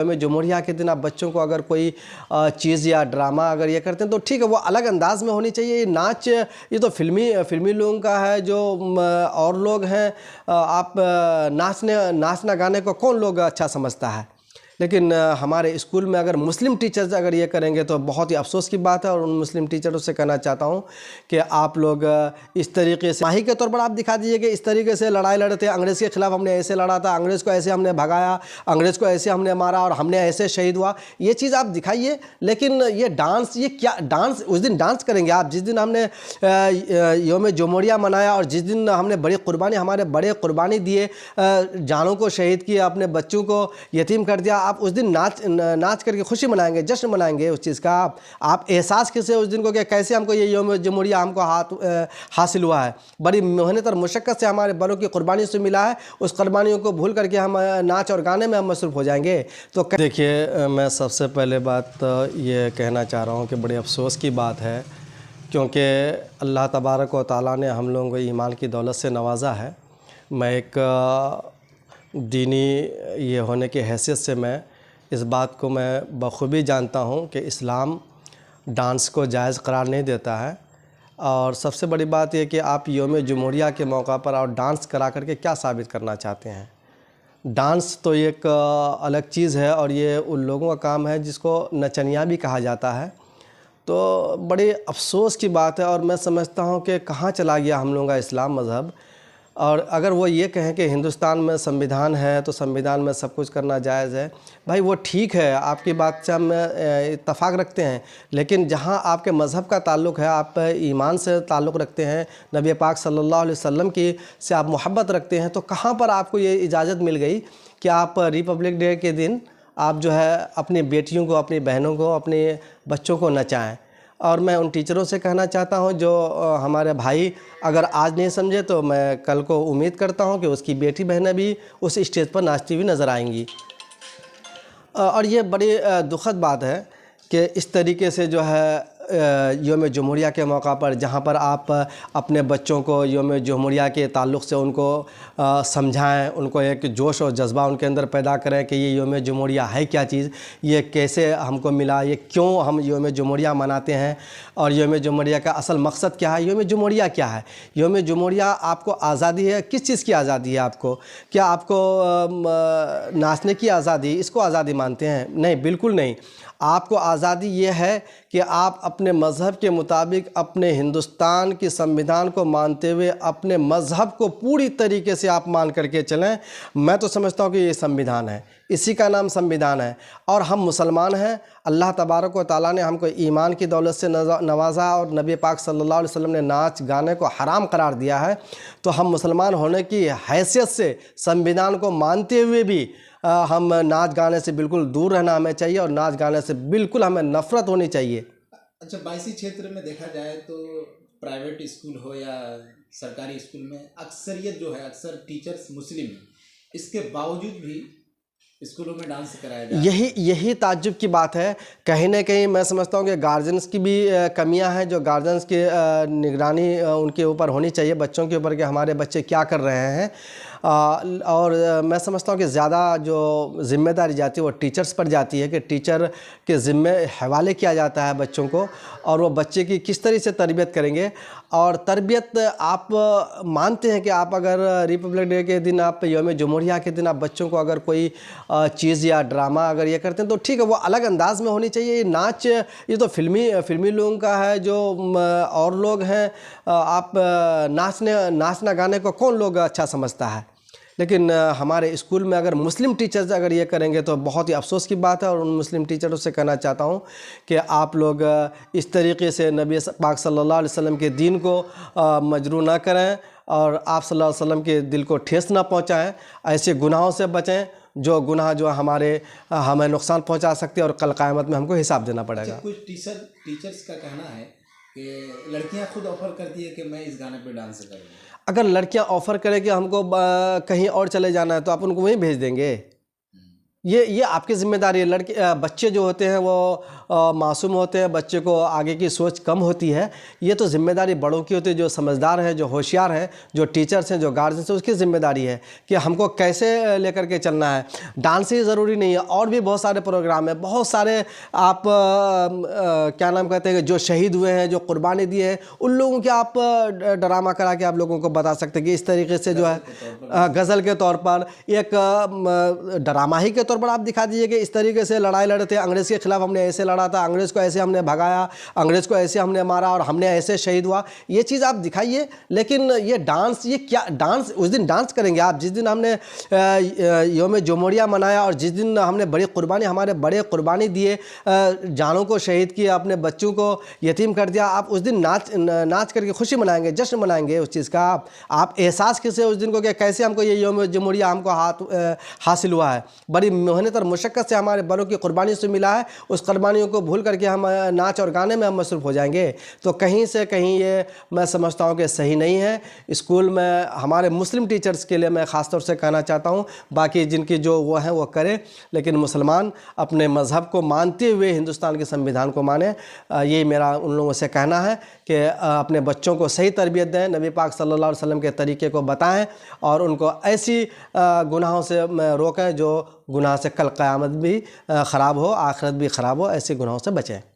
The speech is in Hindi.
में जुमूरिया के दिन आप बच्चों को अगर कोई चीज़ या ड्रामा अगर ये करते हैं तो ठीक है, वो अलग अंदाज में होनी चाहिए। ये नाच ये तो फिल्मी लोगों का है, जो और लोग हैं आप नाचना गाने को कौन लोग अच्छा समझता है। लेकिन हमारे स्कूल में अगर मुस्लिम टीचर्स अगर ये करेंगे तो बहुत ही अफसोस की बात है। और उन मुस्लिम टीचरों से कहना चाहता हूँ कि आप लोग इस तरीके से माही के तौर पर आप दिखा दीजिए कि इस तरीके से लड़ाई लड़ते हैं, अंग्रेज़ के ख़िलाफ़ हमने ऐसे लड़ा था, अंग्रेज़ को ऐसे हमने भगाया, अंग्रेज़ को ऐसे हमने मारा और हमने ऐसे शहीद हुआ, ये चीज़ आप दिखाइए। लेकिन ये डांस, ये क्या डांस, उस दिन डांस करेंगे आप जिस दिन हमने योम जुमूरिया मनाया और जिस दिन हमने हमारे बड़े कुर्बानी दिए, जानों को शहीद किया, अपने बच्चों को यतीम कर दिया, आप उस दिन नाच करके खुशी मनाएंगे, जश्न मनाएंगे उस चीज़ का। आप एहसास कैसे उस दिन को कि कैसे हमको ये योम जुमूरिया हमको हासिल हुआ है, बड़ी मेहनत और मुशक्क़त से हमारे बड़ों की कुर्बानी से मिला है, उस कुर्बानियों को भूल करके हम नाच और गाने में हम मसरूफ़ हो जाएंगे। तो देखिए, मैं सबसे पहले बात ये कहना चाह रहा हूँ कि बड़े अफसोस की बात है, क्योंकि अल्लाह तबारक व तआला ने हम लोगों को ईमान की दौलत से नवाजा है। मैं एक दीनी ये होने की हैसियत से मैं इस बात को मैं बखूबी जानता हूँ कि इस्लाम डांस को जायज़ करार नहीं देता है। और सबसे बड़ी बात यह कि आप योम जुमूरिया के मौका पर और डांस करा करके क्या साबित करना चाहते हैं। डांस तो एक अलग चीज़ है और ये उन लोगों का काम है जिसको नचनिया भी कहा जाता है। तो बड़े अफसोस की बात है और मैं समझता हूँ कि कहाँ चला गया हम लोगों का इस्लाम मज़हब। और अगर वो ये कहें कि हिंदुस्तान में संविधान है तो संविधान में सब कुछ करना जायज़ है, भाई वो ठीक है, आपकी बात से हम इत्तफ़ाक़ रखते हैं। लेकिन जहाँ आपके मज़हब का ताल्लुक़ है, आप ईमान से ताल्लुक़ रखते हैं, नबी पाक सल्लल्लाहु अलैहि वसल्लम की से आप मोहब्बत रखते हैं, तो कहाँ पर आपको ये इजाज़त मिल गई कि आप रिपब्लिक डे के दिन आप जो है अपनी बेटियों को, अपनी बहनों को, अपने बच्चों को नचाएँ। और मैं उन टीचरों से कहना चाहता हूं जो हमारे भाई अगर आज नहीं समझे तो मैं कल को उम्मीद करता हूं कि उसकी बेटी बहनें भी उस स्टेज पर नाचती हुई नज़र आएंगी। और ये बड़ी दुखद बात है कि इस तरीके से जो है योम जुमूरिया के मौका पर जहाँ पर आप अपने बच्चों को योम जुमूरिया के ताल्लुक़ से उनको समझाएं, उनको एक जोश और जज्बा उनके अंदर पैदा करें कि ये योम जुमूरिया है क्या चीज़, ये कैसे हमको मिला, ये क्यों हम योम जुमूरिया मनाते हैं और योम जुमूरिया का असल मकसद क्या है, योम जुमूरिया क्या है। योम जुमूरिया आपको आज़ादी है, किस चीज़ की आज़ादी है आपको? क्या आपको नाचने की आज़ादी, इसको आज़ादी मानते हैं? नहीं, बिल्कुल नहीं। आपको आज़ादी ये है कि आप अपने मज़हब के मुताबिक अपने हिंदुस्तान के संविधान को मानते हुए अपने मज़हब को पूरी तरीके से आप मान करके चलें। मैं तो समझता हूँ कि ये संविधान है, इसी का नाम संविधान है और हम मुसलमान हैं। अल्लाह तबारक व तआला ने हमको ईमान की दौलत से नवाजा और नबी पाक सल्लल्लाहु अलैहि वसल्लम ने नाच गाने को हराम करार दिया है। तो हम मुसलमान होने की हैसियत से संविधान को मानते हुए भी हम नाच गाने से बिल्कुल दूर रहना हमें चाहिए और नाच गाने से बिल्कुल हमें नफ़रत होनी चाहिए। अच्छा, बायसी क्षेत्र में देखा जाए तो प्राइवेट स्कूल हो या सरकारी स्कूल में अक्सरियत जो है, अक्सर टीचर्स मुस्लिम हैं, इसके बावजूद भी स्कूलों में डांस कराया जाए। यही ताज्जुब की बात है। कहीं ना कहीं मैं समझता हूँ कि गार्जियंस की भी कमियां हैं, जो गार्जियंस की निगरानी उनके ऊपर होनी चाहिए, बच्चों के ऊपर कि हमारे बच्चे क्या कर रहे हैं। और मैं समझता हूँ कि ज़्यादा जो ज़िम्मेदारी जाती है वो टीचर्स पर जाती है कि टीचर के ज़िम्मे हवाले किया जाता है बच्चों को और वो बच्चे की किस तरह से तरबियत करेंगे। और तरबियत आप मानते हैं कि आप अगर रिपब्लिक डे के दिन, आप योम जुमूरिया के दिन आप बच्चों को अगर कोई चीज़ या ड्रामा अगर ये करते हैं तो ठीक है, वो अलग अंदाज में होनी चाहिए। ये नाच ये तो फिल्मी लोगों का है, जो और लोग हैं आप नाचना गाने को कौन लोग अच्छा समझता है। लेकिन हमारे स्कूल में अगर मुस्लिम टीचर्स अगर ये करेंगे तो बहुत ही अफसोस की बात है। और उन मुस्लिम टीचरों से कहना चाहता हूँ कि आप लोग इस तरीके से नबी पाक सल्लल्लाहु अलैहि वसल्लम के दीन को मजरू ना करें और आप सल्लल्लाहु अलैहि वसल्लम के दिल को ठेस ना पहुँचाएँ। ऐसे गुनाहों से बचें जो गुनाह जो हमें नुकसान पहुँचा सकते हैं और कल क़यामत में हमको हिसाब देना पड़ेगा। अच्छा, कुछ टीचर्स का कहना है कि लड़कियां खुद ऑफर करती है कि मैं इस गाने पे डांस करूँगी। अगर लड़कियां ऑफ़र करें कि हमको कहीं और चले जाना है तो आप उनको वहीं भेज देंगे। ये आपकी ज़िम्मेदारी है। लड़के बच्चे जो होते हैं वो मासूम होते हैं, बच्चे को आगे की सोच कम होती है। ये तो ज़िम्मेदारी बड़ों की होती है, जो समझदार है, जो होशियार है, जो टीचर्स हैं, जो गार्जियंस हैं, उसकी ज़िम्मेदारी है कि हमको कैसे लेकर के चलना है। डांस ही ज़रूरी नहीं है, और भी बहुत सारे प्रोग्राम हैं, बहुत सारे आप क्या नाम कहते हैं, जो शहीद हुए हैं, जो कुर्बानी दिए हैं, उन लोगों के आप ड्रामा करा के आप लोगों को बता सकते हैं कि इस तरीके से जो है गज़ल के तौर पर एक ड्रामा ही के तौर पर आप दिखा दीजिए कि इस तरीके से लड़ाई लड़े थे, अंग्रेज़ के खिलाफ हमने ऐसे लड़ा था, अंग्रेज़ को ऐसे हमने भगाया, अंग्रेज़ को ऐसे हमने मारा और हमने ऐसे शहीद हुआ। ये चीज़ आप दिखाइए। लेकिन ये डांस, ये क्या डांस, उस दिन डांस करेंगे आप जिस दिन हमने यौम जमहूरिया मनाया और जिस दिन हमने बड़ी कुर्बानी, हमारे बड़े कुर्बानी दिए, जानों को शहीद किया, अपने बच्चों को यतीम कर दिया, आप उस दिन नाच करके खुशी मनाएंगे, जश्न मनाएंगे उस चीज़ का। आप एहसास किसे उस दिन को कि कैसे हमको ये यौम जमहूरिया हमको हासिल हुआ है, बड़ी मेहनत और मुशक्क़त से हमारे बड़ों की कुर्बानी से मिला है। उस कुर्बानियों को भूल करके हम नाच और गाने में हम मसरूफ़ हो जाएंगे, तो कहीं से कहीं ये मैं समझता हूँ कि सही नहीं है। स्कूल में हमारे मुस्लिम टीचर्स के लिए मैं ख़ास तौर से कहना चाहता हूँ, बाकी जिनकी जो वो हैं वो करें, लेकिन मुसलमान अपने मज़हब को मानते हुए हिंदुस्तान के संविधान को माने। यही मेरा उन लोगों से कहना है कि अपने बच्चों को सही तरबियत दें, नबी पाक सल्लल्लाहु अलैहि वसल्लम के तरीके को बताएं और उनको ऐसी गुनाहों से रोकें जो गुनाह से कल क़यामत भी ख़राब हो, आखिरत भी ख़राब हो, ऐसे गुनाहों से बचें।